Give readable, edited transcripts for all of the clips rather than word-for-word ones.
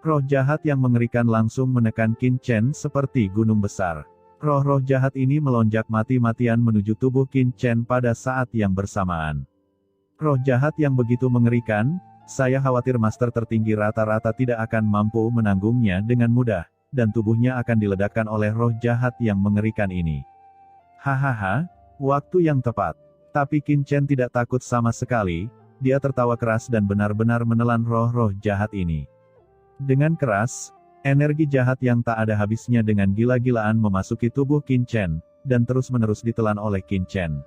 Roh jahat yang mengerikan langsung menekan Qin Chen seperti gunung besar. Roh-roh jahat ini melonjak mati-matian menuju tubuh Qin Chen pada saat yang bersamaan. Roh jahat yang begitu mengerikan, saya khawatir master tertinggi rata-rata tidak akan mampu menanggungnya dengan mudah, dan tubuhnya akan diledakkan oleh roh jahat yang mengerikan ini. Hahaha, waktu yang tepat. Tapi Qin Chen tidak takut sama sekali, dia tertawa keras dan benar-benar menelan roh-roh jahat ini. Dengan keras, energi jahat yang tak ada habisnya dengan gila-gilaan memasuki tubuh Qin Chen, dan terus-menerus ditelan oleh Qin Chen.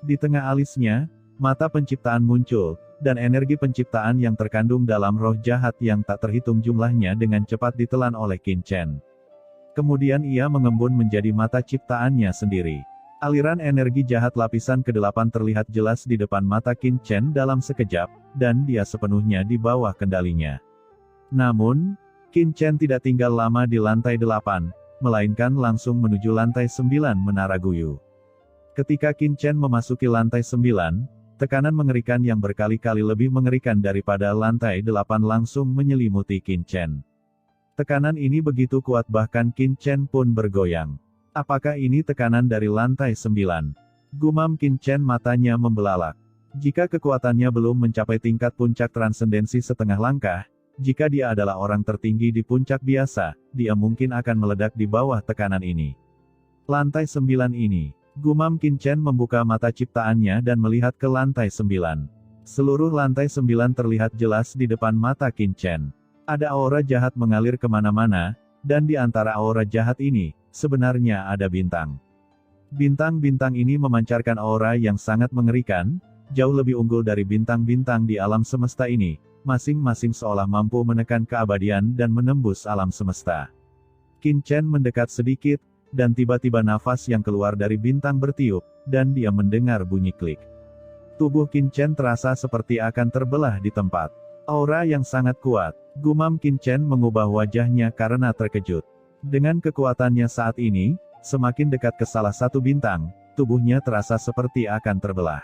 Di tengah alisnya, mata penciptaan muncul, dan energi penciptaan yang terkandung dalam roh jahat yang tak terhitung jumlahnya dengan cepat ditelan oleh Qin Chen. Kemudian ia mengembun menjadi mata ciptaannya sendiri. Aliran energi jahat lapisan ke-8 terlihat jelas di depan mata Qin Chen dalam sekejap, dan dia sepenuhnya di bawah kendalinya. Namun, Qin Chen tidak tinggal lama di lantai 8, melainkan langsung menuju lantai 9 Menara Guyu. Ketika Qin Chen memasuki lantai 9, tekanan mengerikan yang berkali-kali lebih mengerikan daripada lantai 8 langsung menyelimuti Qin Chen. Tekanan ini begitu kuat bahkan Qin Chen pun bergoyang. Apakah ini tekanan dari lantai 9? Gumam Qin Chen, matanya membelalak. Jika kekuatannya belum mencapai tingkat puncak transendensi setengah langkah, jika dia adalah orang tertinggi di puncak biasa, dia mungkin akan meledak di bawah tekanan ini. Lantai 9 ini. Gumam Qin Chen membuka mata ciptaannya dan melihat ke lantai 9. Seluruh lantai 9 terlihat jelas di depan mata Qin Chen. Ada aura jahat mengalir kemana-mana, dan di antara aura jahat ini, sebenarnya ada bintang. Bintang-bintang ini memancarkan aura yang sangat mengerikan, jauh lebih unggul dari bintang-bintang di alam semesta ini, masing-masing seolah mampu menekan keabadian dan menembus alam semesta. Qin Chen mendekat sedikit, dan tiba-tiba nafas yang keluar dari bintang bertiup, dan dia mendengar bunyi klik. Tubuh Qin Chen terasa seperti akan terbelah di tempat. Aura yang sangat kuat. Gumam Qin Chen mengubah wajahnya karena terkejut. Dengan kekuatannya saat ini, semakin dekat ke salah satu bintang, tubuhnya terasa seperti akan terbelah.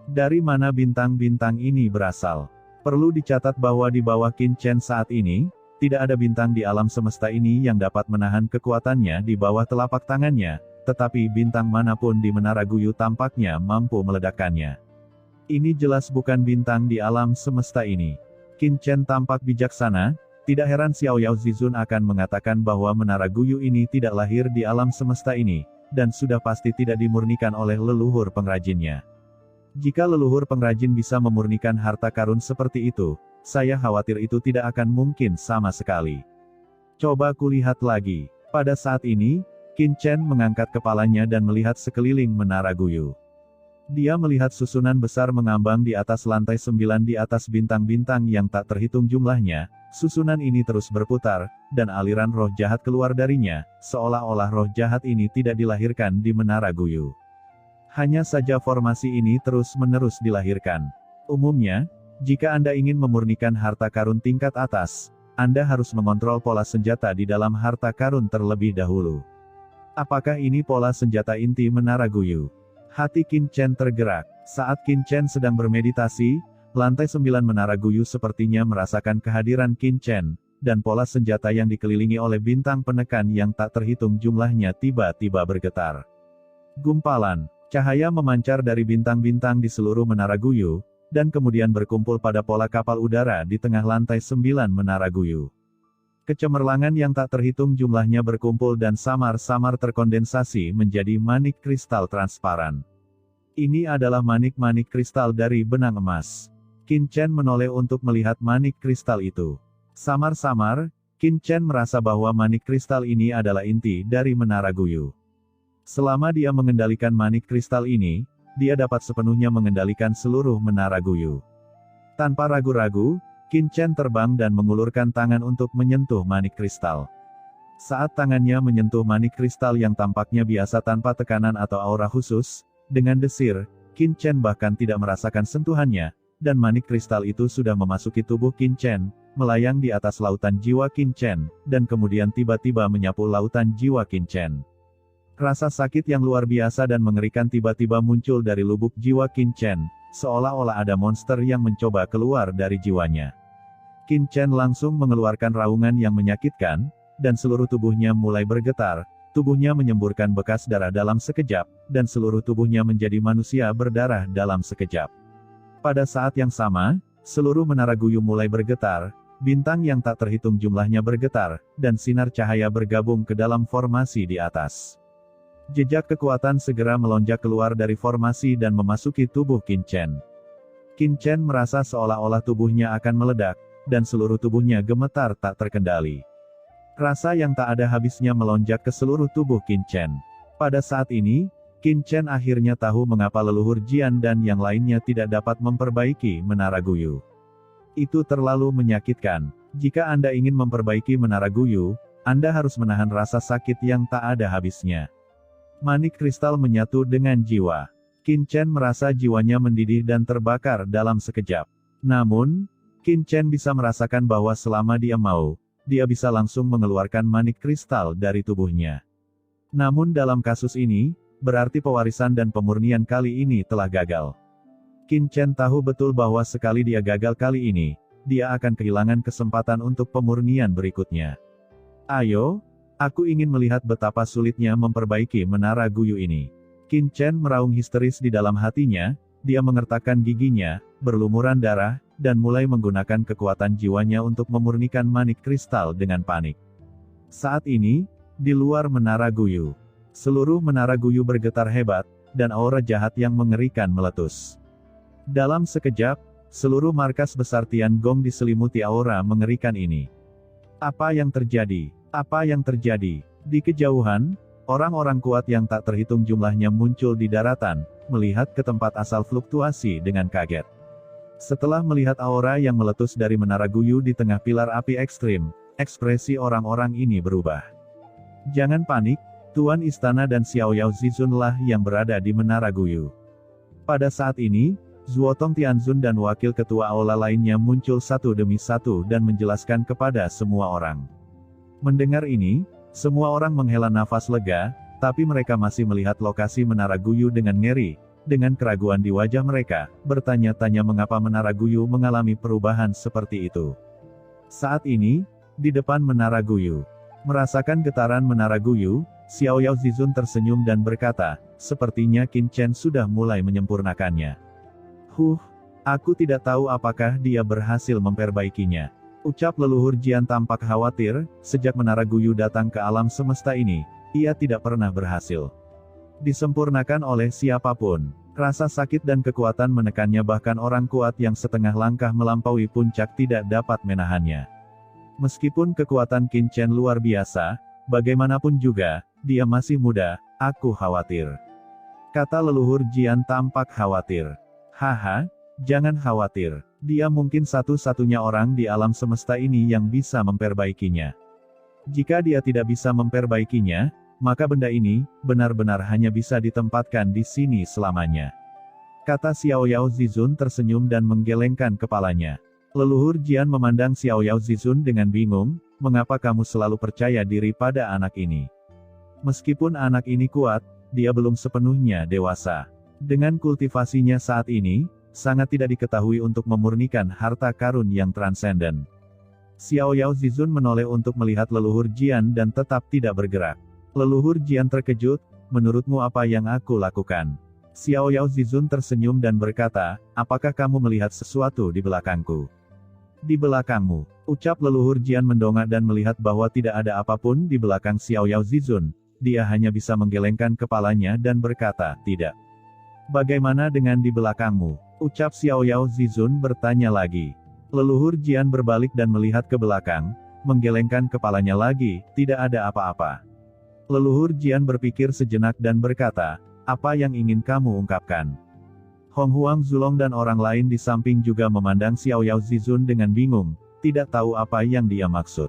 Dari mana bintang-bintang ini berasal? Perlu dicatat bahwa di bawah Qin Chen saat ini, tidak ada bintang di alam semesta ini yang dapat menahan kekuatannya di bawah telapak tangannya, tetapi bintang manapun di Menara Guyu tampaknya mampu meledakkannya. Ini jelas bukan bintang di alam semesta ini. Qin Chen tampak bijaksana, tidak heran Xiao Yao Zizun akan mengatakan bahwa Menara Guyu ini tidak lahir di alam semesta ini, dan sudah pasti tidak dimurnikan oleh leluhur pengrajinnya. Jika leluhur pengrajin bisa memurnikan harta karun seperti itu, saya khawatir itu tidak akan mungkin sama sekali. Coba kulihat lagi. Pada saat ini, Qin Chen mengangkat kepalanya dan melihat sekeliling Menara Guyu. Dia melihat susunan besar mengambang di atas lantai 9 di atas bintang-bintang yang tak terhitung jumlahnya. Susunan ini terus berputar, dan aliran roh jahat keluar darinya, seolah-olah roh jahat ini tidak dilahirkan di Menara Guyu. Hanya saja formasi ini terus-menerus dilahirkan. Umumnya, jika Anda ingin memurnikan harta karun tingkat atas, Anda harus mengontrol pola senjata di dalam harta karun terlebih dahulu. Apakah ini pola senjata inti Menara Guyu? Hati Qin Chen tergerak. Saat Qin Chen sedang bermeditasi, lantai 9 Menara Guyu sepertinya merasakan kehadiran Qin Chen, dan pola senjata yang dikelilingi oleh bintang penekan yang tak terhitung jumlahnya tiba-tiba bergetar. Gumpalan cahaya memancar dari bintang-bintang di seluruh Menara Guyu, dan kemudian berkumpul pada pola kapal udara di tengah lantai 9 Menara Guyu. Kecemerlangan yang tak terhitung jumlahnya berkumpul dan samar-samar terkondensasi menjadi manik kristal transparan. Ini adalah manik-manik kristal dari benang emas. Qin Chen menoleh untuk melihat manik kristal itu. Samar-samar, Qin Chen merasa bahwa manik kristal ini adalah inti dari Menara Guyu. Selama dia mengendalikan manik kristal ini, dia dapat sepenuhnya mengendalikan seluruh Menara Guyu. Tanpa ragu-ragu, Qin Chen terbang dan mengulurkan tangan untuk menyentuh manik kristal. Saat tangannya menyentuh manik kristal yang tampaknya biasa tanpa tekanan atau aura khusus, dengan desir, Qin Chen bahkan tidak merasakan sentuhannya, dan manik kristal itu sudah memasuki tubuh Qin Chen, melayang di atas lautan jiwa Qin Chen, dan kemudian tiba-tiba menyapu lautan jiwa Qin Chen. Rasa sakit yang luar biasa dan mengerikan tiba-tiba muncul dari lubuk jiwa Qin Chen, seolah-olah ada monster yang mencoba keluar dari jiwanya. Qin Chen langsung mengeluarkan raungan yang menyakitkan, dan seluruh tubuhnya mulai bergetar, tubuhnya menyemburkan bekas darah dalam sekejap, dan seluruh tubuhnya menjadi manusia berdarah dalam sekejap. Pada saat yang sama, seluruh menara Guyu mulai bergetar, bintang yang tak terhitung jumlahnya bergetar, dan sinar cahaya bergabung ke dalam formasi di atas. Jejak kekuatan segera melonjak keluar dari formasi dan memasuki tubuh Qin Chen. Qin Chen merasa seolah-olah tubuhnya akan meledak, dan seluruh tubuhnya gemetar tak terkendali. Rasa yang tak ada habisnya melonjak ke seluruh tubuh Qin Chen. Pada saat ini, Qin Chen akhirnya tahu mengapa leluhur Jian dan yang lainnya tidak dapat memperbaiki Menara Guyu. Itu terlalu menyakitkan. Jika Anda ingin memperbaiki Menara Guyu, Anda harus menahan rasa sakit yang tak ada habisnya. Manik kristal menyatu dengan jiwa. Qin Chen merasa jiwanya mendidih dan terbakar dalam sekejap. Namun, Qin Chen bisa merasakan bahwa selama dia mau, dia bisa langsung mengeluarkan manik kristal dari tubuhnya. Namun dalam kasus ini, berarti pewarisan dan pemurnian kali ini telah gagal. Qin Chen tahu betul bahwa sekali dia gagal kali ini, dia akan kehilangan kesempatan untuk pemurnian berikutnya. Ayo, aku ingin melihat betapa sulitnya memperbaiki Menara Guyu ini. Qin Chen meraung histeris di dalam hatinya, dia mengertakkan giginya, berlumuran darah, dan mulai menggunakan kekuatan jiwanya untuk memurnikan manik kristal dengan panik. Saat ini, di luar Menara Guyu, seluruh Menara Guyu bergetar hebat, dan aura jahat yang mengerikan meletus. Dalam sekejap, seluruh markas besar Tiangong diselimuti aura mengerikan ini. Apa yang terjadi? Apa yang terjadi? Di kejauhan, orang-orang kuat yang tak terhitung jumlahnya muncul di daratan, melihat ke tempat asal fluktuasi dengan kaget. Setelah melihat aura yang meletus dari Menara Guyu di tengah pilar api ekstrim, ekspresi orang-orang ini berubah. Jangan panik, Tuan Istana dan Xiao Yao Zizun lah yang berada di Menara Guyu. Pada saat ini, Zuotong Tianzun dan wakil ketua aula lainnya muncul satu demi satu dan menjelaskan kepada semua orang. Mendengar ini, semua orang menghela nafas lega, tapi mereka masih melihat lokasi Menara Guyu dengan ngeri. Dengan keraguan di wajah mereka, bertanya-tanya mengapa Menara Guyu mengalami perubahan seperti itu. Saat ini, di depan Menara Guyu, merasakan getaran Menara Guyu, Xiao Yao Zizun tersenyum dan berkata, sepertinya Qin Chen sudah mulai menyempurnakannya. Aku tidak tahu apakah dia berhasil memperbaikinya. Ucap leluhur Jian tampak khawatir, sejak Menara Guyu datang ke alam semesta ini, ia tidak pernah berhasil disempurnakan oleh siapapun. Rasa sakit dan kekuatan menekannya, bahkan orang kuat yang setengah langkah melampaui puncak tidak dapat menahannya. Meskipun kekuatan Qin Chen luar biasa, bagaimanapun juga, dia masih muda, aku khawatir. Kata leluhur Jian tampak khawatir. Haha, jangan khawatir, dia mungkin satu-satunya orang di alam semesta ini yang bisa memperbaikinya. Jika dia tidak bisa memperbaikinya, maka benda ini, benar-benar hanya bisa ditempatkan di sini selamanya. Kata Xiao Yao Zizun tersenyum dan menggelengkan kepalanya. Leluhur Jian memandang Xiao Yao Zizun dengan bingung, mengapa kamu selalu percaya diri pada anak ini? Meskipun anak ini kuat, dia belum sepenuhnya dewasa. Dengan kultivasinya saat ini, sangat tidak diketahui untuk memurnikan harta karun yang transenden. Xiao Yao Zizun menoleh untuk melihat leluhur Jian dan tetap tidak bergerak. Leluhur Jian terkejut, menurutmu apa yang aku lakukan? Xiao Yao Zizun tersenyum dan berkata, apakah kamu melihat sesuatu di belakangku? Di belakangmu, ucap leluhur Jian mendongak dan melihat bahwa tidak ada apapun di belakang Xiao Yao Zizun. Dia hanya bisa menggelengkan kepalanya dan berkata, tidak. Bagaimana dengan di belakangmu? Ucap Xiao Yao Zizun bertanya lagi. Leluhur Jian berbalik dan melihat ke belakang, menggelengkan kepalanya lagi, tidak ada apa-apa. Leluhur Jian berpikir sejenak dan berkata, apa yang ingin kamu ungkapkan? Hong Huang Zulong dan orang lain di samping juga memandang Xiao Yao Zizun dengan bingung, tidak tahu apa yang dia maksud.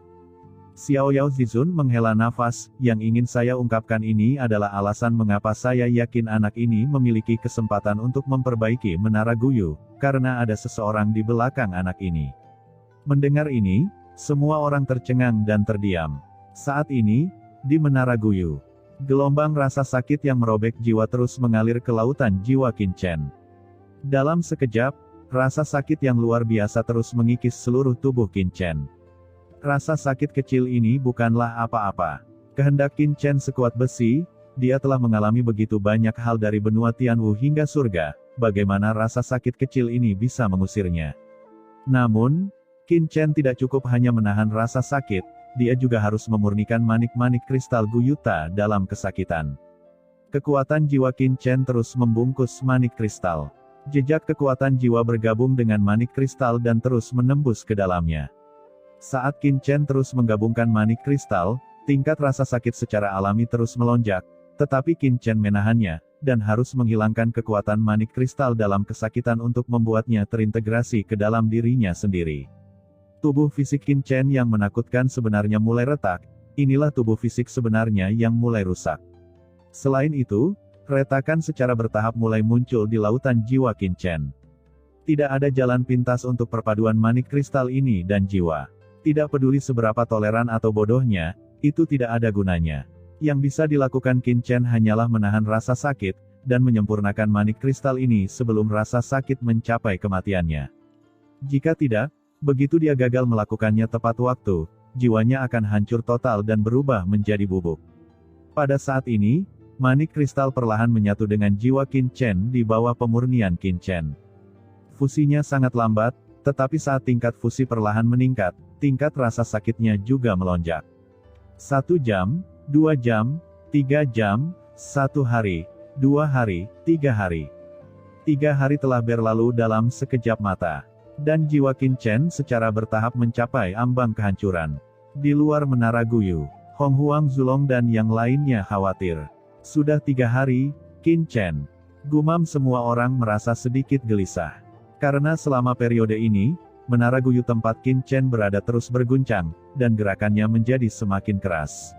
Xiao Yao Zizun menghela nafas, yang ingin saya ungkapkan ini adalah alasan mengapa saya yakin anak ini memiliki kesempatan untuk memperbaiki Menara Guyu, karena ada seseorang di belakang anak ini. Mendengar ini, semua orang tercengang dan terdiam. Saat ini, di Menara Guyu, gelombang rasa sakit yang merobek jiwa terus mengalir ke lautan jiwa Qin Chen. Dalam sekejap, Rasa sakit yang luar biasa terus mengikis seluruh tubuh Qin Chen. Rasa sakit kecil ini bukanlah apa-apa. Kehendak Qin Chen sekuat besi, dia telah mengalami begitu banyak hal dari benua Tianwu hingga surga, bagaimana rasa sakit kecil ini bisa mengusirnya. Namun, Qin Chen tidak cukup hanya menahan rasa sakit, dia juga harus memurnikan manik-manik kristal Guyuta dalam kesakitan. Kekuatan jiwa Qin Chen terus membungkus manik kristal. Jejak kekuatan jiwa bergabung dengan manik kristal dan terus menembus ke dalamnya. Saat Qin Chen terus menggabungkan manik kristal, tingkat rasa sakit secara alami terus melonjak, tetapi Qin Chen menahannya, dan harus menghilangkan kekuatan manik kristal dalam kesakitan untuk membuatnya terintegrasi ke dalam dirinya sendiri. Tubuh fisik Qin Chen yang menakutkan sebenarnya mulai retak, inilah tubuh fisik sebenarnya yang mulai rusak. Selain itu, retakan secara bertahap mulai muncul di lautan jiwa Qin Chen. Tidak ada jalan pintas untuk perpaduan manik kristal ini dan jiwa. Tidak peduli seberapa toleran atau bodohnya, itu tidak ada gunanya. Yang bisa dilakukan Qin Chen hanyalah menahan rasa sakit, dan menyempurnakan manik kristal ini sebelum rasa sakit mencapai kematiannya. Jika tidak, begitu dia gagal melakukannya tepat waktu, jiwanya akan hancur total dan berubah menjadi bubuk. Pada saat ini, manik kristal perlahan menyatu dengan jiwa Qin Chen di bawah pemurnian Qin Chen. Fusinya sangat lambat, tetapi saat tingkat fusi perlahan meningkat, tingkat rasa sakitnya juga melonjak. 1 jam, 2 jam, 3 jam, 1 hari, 2 hari, 3 hari. 3 hari telah berlalu dalam sekejap mata. Dan jiwa Qin Chen secara bertahap mencapai ambang kehancuran. Di luar menara Guyu, Hong Huang Zulong dan yang lainnya khawatir. Sudah 3 hari, Qin Chen. Gumam semua orang merasa sedikit gelisah. Karena selama periode ini, menara Guyu tempat Qin Chen berada terus berguncang, dan gerakannya menjadi semakin keras.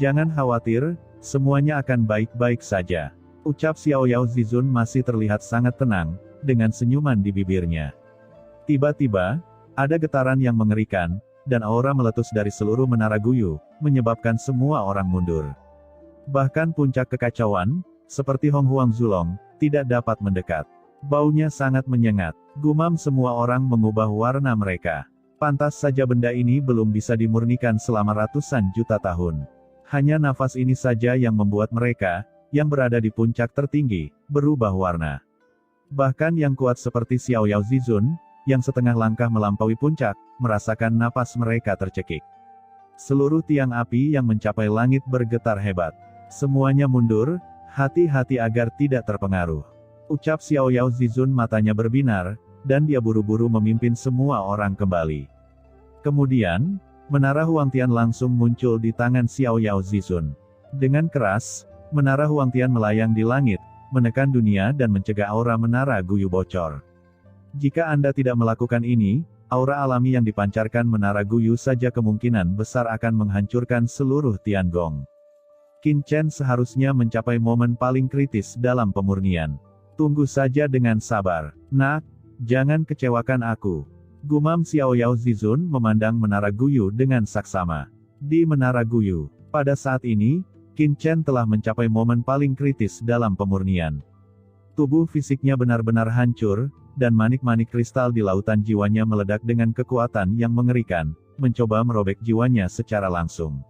Jangan khawatir, semuanya akan baik-baik saja. Ucap Xiao Yao Zizun masih terlihat sangat tenang, dengan senyuman di bibirnya. Tiba-tiba, ada getaran yang mengerikan, dan aura meletus dari seluruh menara Guyu, menyebabkan semua orang mundur. Bahkan puncak kekacauan, seperti Hong Huang Zulong, tidak dapat mendekat. Baunya sangat menyengat. Gumam semua orang mengubah warna mereka. Pantas saja benda ini belum bisa dimurnikan selama ratusan juta tahun. Hanya nafas ini saja yang membuat mereka, yang berada di puncak tertinggi, berubah warna. Bahkan yang kuat seperti Xiao Yao Zizun, yang setengah langkah melampaui puncak, merasakan napas mereka tercekik. Seluruh tiang api yang mencapai langit bergetar hebat. Semuanya mundur, hati-hati agar tidak terpengaruh. Ucap Xiao Yao Zizun matanya berbinar, dan dia buru-buru memimpin semua orang kembali. Kemudian, menara Huangtian langsung muncul di tangan Xiao Yao Zizun. Dengan keras, menara Huangtian melayang di langit, menekan dunia dan mencegah aura menara Guyu bocor. Jika Anda tidak melakukan ini, aura alami yang dipancarkan menara Guyu saja kemungkinan besar akan menghancurkan seluruh Tiangong. Qin Chen seharusnya mencapai momen paling kritis dalam pemurnian. Tunggu saja dengan sabar. Nak, jangan kecewakan aku. Gumam Xiao Yao Zizun memandang menara Guyu dengan saksama. Di menara Guyu, pada saat ini, Qin Chen telah mencapai momen paling kritis dalam pemurnian. Tubuh fisiknya benar-benar hancur, dan manik-manik kristal di lautan jiwanya meledak dengan kekuatan yang mengerikan, mencoba merobek jiwanya secara langsung.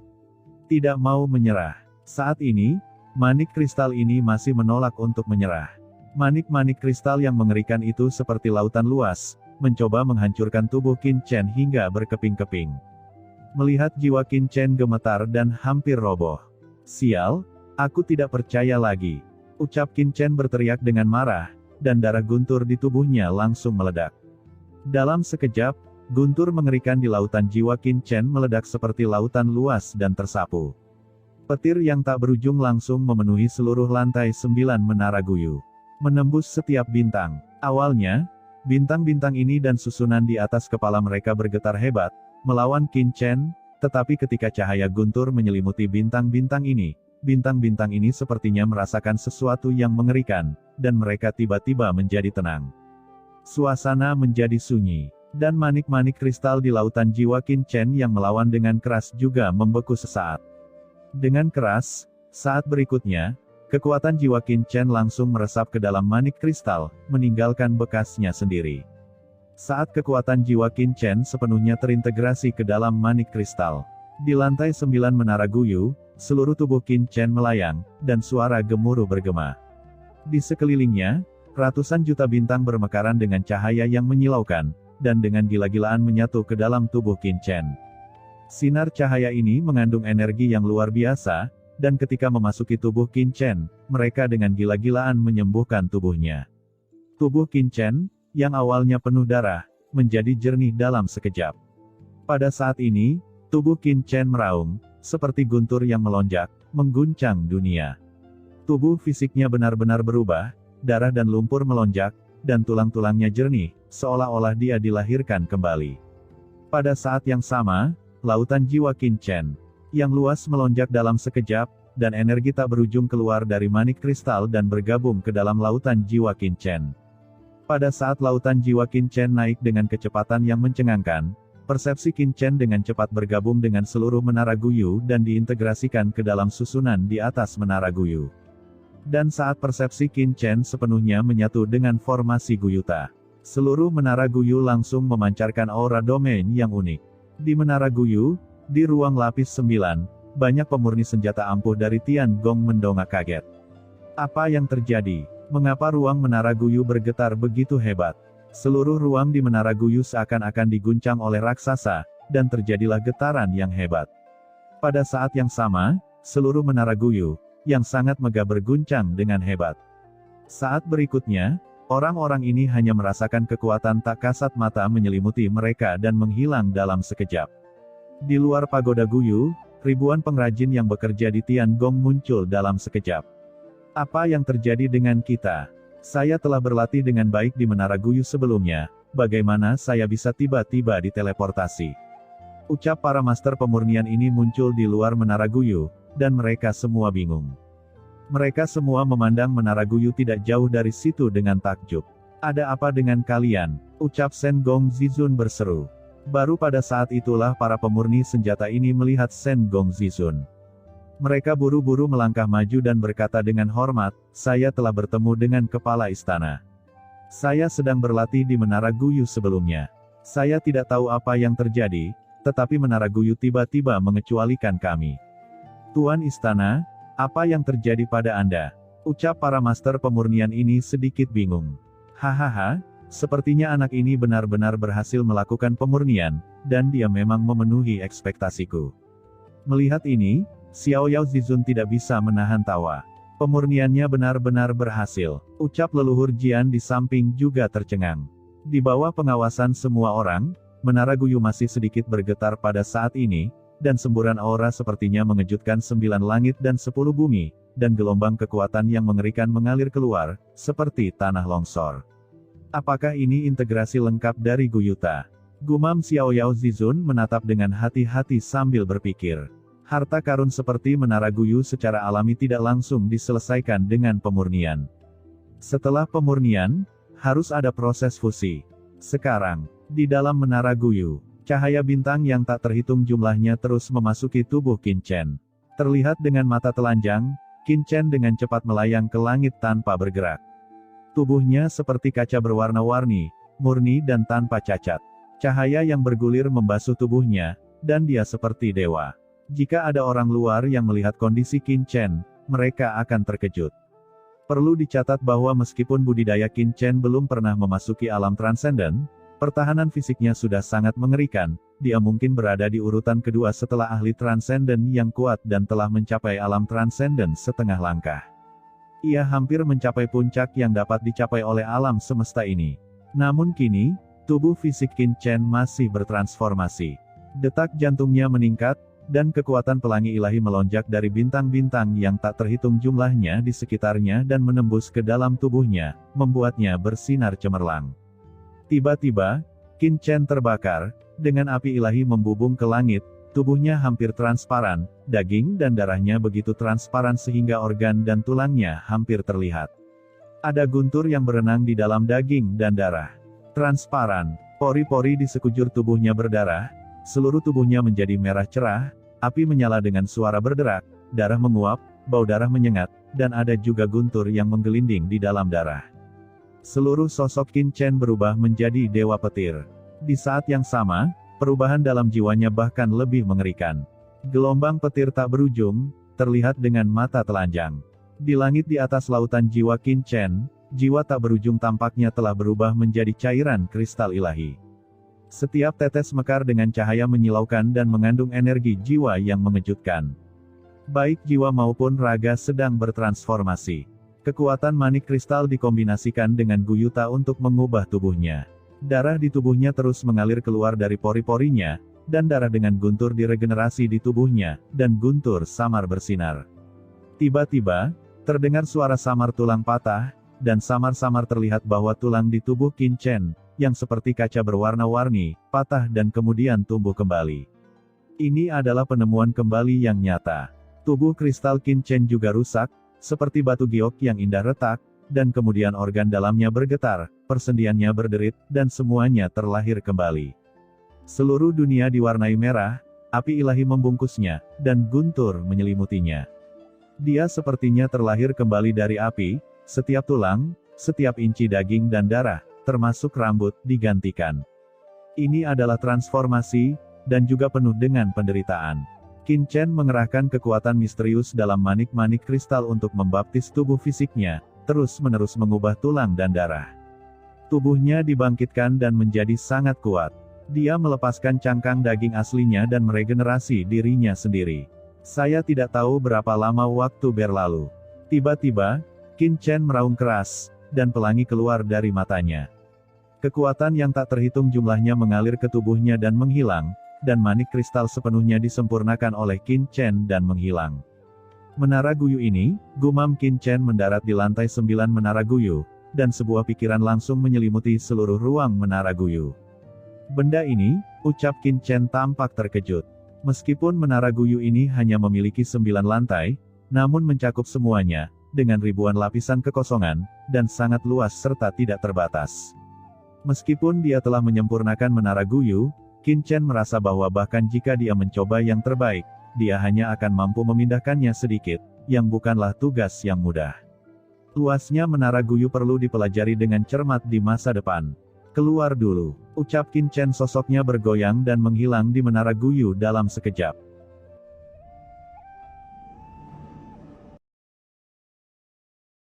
Tidak mau menyerah. Saat ini, manik kristal ini masih menolak untuk menyerah. Manik-manik kristal yang mengerikan itu seperti lautan luas, mencoba menghancurkan tubuh Qin Chen hingga berkeping-keping. Melihat jiwa Qin Chen gemetar dan hampir roboh. Sial, aku tidak percaya lagi. Ucap Qin Chen berteriak dengan marah, dan darah guntur di tubuhnya langsung meledak. Dalam sekejap, guntur mengerikan di lautan jiwa Qin Chen meledak seperti lautan luas dan tersapu. Petir yang tak berujung langsung memenuhi seluruh lantai 9 menara Guyu. Menembus setiap bintang. Awalnya, bintang-bintang ini dan susunan di atas kepala mereka bergetar hebat, melawan Qin Chen, tetapi ketika cahaya guntur menyelimuti bintang-bintang ini sepertinya merasakan sesuatu yang mengerikan, dan mereka tiba-tiba menjadi tenang. Suasana menjadi sunyi, dan manik-manik kristal di lautan jiwa Qin Chen yang melawan dengan keras juga membeku sesaat. Dengan keras, saat berikutnya, Kekuatan jiwa Qin Chen langsung meresap ke dalam manik kristal, meninggalkan bekasnya sendiri. Saat kekuatan jiwa Qin Chen sepenuhnya terintegrasi ke dalam manik kristal, di lantai 9 menara Guyu, seluruh tubuh Qin Chen melayang, dan suara gemuruh bergema. Di sekelilingnya, ratusan juta bintang bermekaran dengan cahaya yang menyilaukan, dan dengan gila-gilaan menyatu ke dalam tubuh Qin Chen. Sinar cahaya ini mengandung energi yang luar biasa, dan ketika memasuki tubuh Qin Chen, mereka dengan gila-gilaan menyembuhkan tubuhnya. Tubuh Qin Chen, yang awalnya penuh darah, menjadi jernih dalam sekejap. Pada saat ini, tubuh Qin Chen meraung, seperti guntur yang melonjak, mengguncang dunia. Tubuh fisiknya benar-benar berubah, darah dan lumpur melonjak, dan tulang-tulangnya jernih, seolah-olah dia dilahirkan kembali. Pada saat yang sama, lautan jiwa Qin Chen, yang luas melonjak dalam sekejap, dan energi tak berujung keluar dari manik kristal dan bergabung ke dalam lautan jiwa Qin Chen. Pada saat lautan jiwa Qin Chen naik dengan kecepatan yang mencengangkan, persepsi Qin Chen dengan cepat bergabung dengan seluruh menara Guyu dan diintegrasikan ke dalam susunan di atas menara Guyu. Dan saat persepsi Qin Chen sepenuhnya menyatu dengan formasi Guyuta, seluruh menara Guyu langsung memancarkan aura domain yang unik. Di menara Guyu, di ruang lapis 9, banyak pemurni senjata ampuh dari Tian Gong mendongak kaget. Apa yang terjadi? Mengapa ruang menara Guyu bergetar begitu hebat? Seluruh ruang di menara Guyu seakan-akan diguncang oleh raksasa, dan terjadilah getaran yang hebat. Pada saat yang sama, seluruh menara Guyu, yang sangat megah berguncang dengan hebat. Saat berikutnya, orang-orang ini hanya merasakan kekuatan tak kasat mata menyelimuti mereka dan menghilang dalam sekejap. Di luar pagoda Guyu, ribuan pengrajin yang bekerja di Tian Gong muncul dalam sekejap. Apa yang terjadi dengan kita? Saya telah berlatih dengan baik di menara Guyu sebelumnya, bagaimana saya bisa tiba-tiba diteleportasi? Ucap para master pemurnian ini muncul di luar menara Guyu, dan mereka semua bingung. Mereka semua memandang menara Guyu tidak jauh dari situ dengan takjub. Ada apa dengan kalian? Ucap Shen Gong Zizun berseru. Baru pada saat itulah para pemurni senjata ini melihat Shen Gong Zizun. Mereka buru-buru melangkah maju dan berkata dengan hormat, "Saya telah bertemu dengan kepala istana. Saya sedang berlatih di menara Guyu sebelumnya. Saya tidak tahu apa yang terjadi, tetapi menara Guyu tiba-tiba mengecualikan kami." "Tuan istana, apa yang terjadi pada Anda?" ucap para master pemurnian ini sedikit bingung. "Hahaha. Sepertinya anak ini benar-benar berhasil melakukan pemurnian, dan dia memang memenuhi ekspektasiku." Melihat ini, Xiao Yao Zizun tidak bisa menahan tawa. Pemurniannya benar-benar berhasil, ucap leluhur Jian di samping juga tercengang. Di bawah pengawasan semua orang, menara Guyu masih sedikit bergetar pada saat ini, dan semburan aura sepertinya mengejutkan 9 langit dan 10 bumi, dan gelombang kekuatan yang mengerikan mengalir keluar, seperti tanah longsor. Apakah ini integrasi lengkap dari Guyuta? Gumam Xiao Yao Zizun menatap dengan hati-hati sambil berpikir. Harta karun seperti menara Guyu secara alami tidak langsung diselesaikan dengan pemurnian. Setelah pemurnian, harus ada proses fusi. Sekarang, di dalam menara Guyu, cahaya bintang yang tak terhitung jumlahnya terus memasuki tubuh Qin Chen. Terlihat dengan mata telanjang, Qin Chen dengan cepat melayang ke langit tanpa bergerak. Tubuhnya seperti kaca berwarna-warni, murni dan tanpa cacat. Cahaya yang bergulir membasuh tubuhnya, dan dia seperti dewa. Jika ada orang luar yang melihat kondisi Qin Chen, mereka akan terkejut. Perlu dicatat bahwa meskipun budidaya Qin Chen belum pernah memasuki alam transenden, pertahanan fisiknya sudah sangat mengerikan, dia mungkin berada di urutan kedua setelah ahli transenden yang kuat dan telah mencapai alam transenden setengah langkah. Ia hampir mencapai puncak yang dapat dicapai oleh alam semesta ini. Namun kini, tubuh fisik Qin Chen masih bertransformasi. Detak jantungnya meningkat, dan kekuatan pelangi ilahi melonjak dari bintang-bintang yang tak terhitung jumlahnya di sekitarnya dan menembus ke dalam tubuhnya, membuatnya bersinar cemerlang. Tiba-tiba, Qin Chen terbakar, dengan api ilahi membubung ke langit, tubuhnya hampir transparan, daging dan darahnya begitu transparan sehingga organ dan tulangnya hampir terlihat. Ada guntur yang berenang di dalam daging dan darah. Transparan, pori-pori di sekujur tubuhnya berdarah, seluruh tubuhnya menjadi merah cerah, api menyala dengan suara berderak, darah menguap, bau darah menyengat, dan ada juga guntur yang menggelinding di dalam darah. Seluruh sosok Qin Chen berubah menjadi dewa petir. Di saat yang sama, perubahan dalam jiwanya bahkan lebih mengerikan. Gelombang petir tak berujung, terlihat dengan mata telanjang. Di langit di atas lautan jiwa Qin Chen, jiwa tak berujung tampaknya telah berubah menjadi cairan kristal ilahi. Setiap tetes mekar dengan cahaya menyilaukan dan mengandung energi jiwa yang mengejutkan. Baik jiwa maupun raga sedang bertransformasi. Kekuatan manik kristal dikombinasikan dengan guyuta untuk mengubah tubuhnya. Darah di tubuhnya terus mengalir keluar dari pori-porinya, dan darah dengan guntur diregenerasi di tubuhnya, dan guntur samar bersinar. Tiba-tiba, terdengar suara samar tulang patah, dan samar-samar terlihat bahwa tulang di tubuh Qin Chen, yang seperti kaca berwarna-warni, patah dan kemudian tumbuh kembali. Ini adalah penemuan kembali yang nyata. Tubuh kristal Qin Chen juga rusak, seperti batu giok yang indah retak, dan kemudian organ dalamnya bergetar, persendiannya berderit, dan semuanya terlahir kembali. Seluruh dunia diwarnai merah, api ilahi membungkusnya, dan guntur menyelimutinya. Dia sepertinya terlahir kembali dari api, setiap tulang, setiap inci daging dan darah, termasuk rambut, digantikan. Ini adalah transformasi, dan juga penuh dengan penderitaan. Qin Chen mengerahkan kekuatan misterius dalam manik-manik kristal untuk membaptis tubuh fisiknya, terus-menerus mengubah tulang dan darah. Tubuhnya dibangkitkan dan menjadi sangat kuat. Dia melepaskan cangkang daging aslinya dan meregenerasi dirinya sendiri. Saya tidak tahu berapa lama waktu berlalu. Tiba-tiba, Qin Chen meraung keras, dan pelangi keluar dari matanya. Kekuatan yang tak terhitung jumlahnya mengalir ke tubuhnya dan menghilang, dan manik kristal sepenuhnya disempurnakan oleh Qin Chen dan menghilang. Menara Guyu ini, gumam Qin Chen mendarat di lantai 9 Menara Guyu, dan sebuah pikiran langsung menyelimuti seluruh ruang Menara Guyu. Benda ini, ucap Qin Chen tampak terkejut. Meskipun Menara Guyu ini hanya memiliki 9 lantai, namun mencakup semuanya, dengan ribuan lapisan kekosongan, dan sangat luas serta tidak terbatas. Meskipun dia telah menyempurnakan Menara Guyu, Qin Chen merasa bahwa bahkan jika dia mencoba yang terbaik, dia hanya akan mampu memindahkannya sedikit, yang bukanlah tugas yang mudah. Luasnya Menara Guyu perlu dipelajari dengan cermat di masa depan. Keluar dulu, ucap Qin Chen, sosoknya bergoyang dan menghilang di Menara Guyu dalam sekejap.